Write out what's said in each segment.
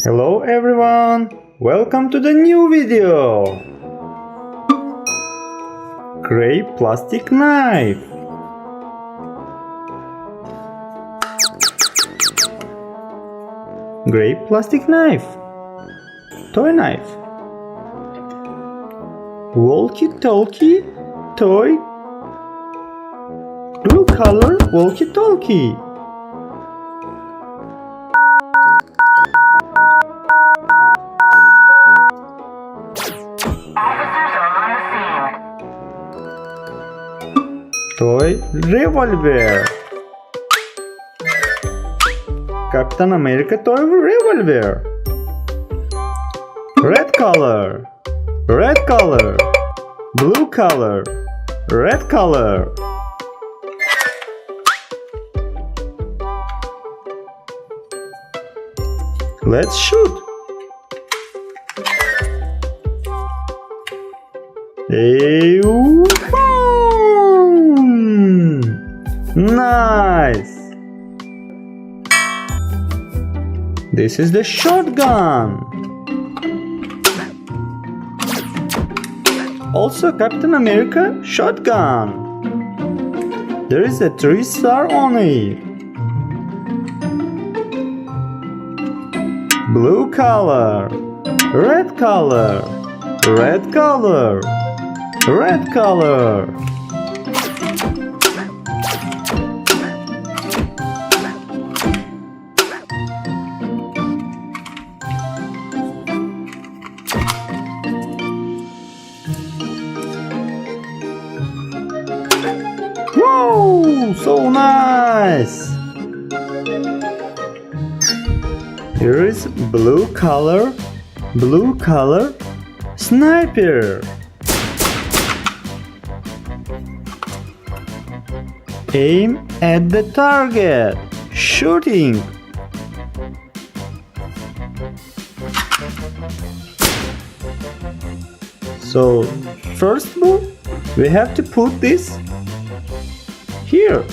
Hello everyone! Welcome to the new video! Gray plastic knife. Gray plastic knife. Toy knife. Walkie Talkie toy. Blue color walkie talkie. Toy Revolver. Captain America toy Revolver. Red color. Red color. Blue color. Red color. Let's shoot. Hey, boom! Nice! This is the shotgun. Also Captain America shotgun. There is a 3-star on it. Blue color. Red color. Red color. Red color. Whoa, so nice. Here is blue color sniper. Aim at the target. Shooting. So, first move, we have to put this here.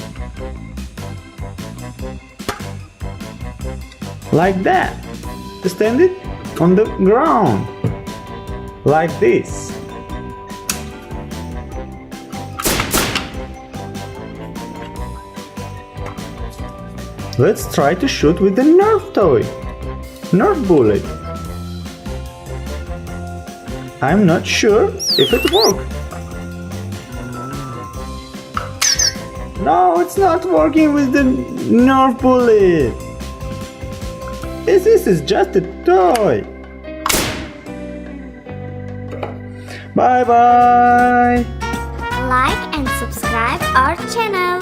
Like that. Stand it on the ground. Like this. Let's try to shoot with the Nerf toy. Nerf bullet. I'm not sure if it worked. No, it's not working with the Nerf bullet. This is just a toy. Bye bye. Like and subscribe our channel.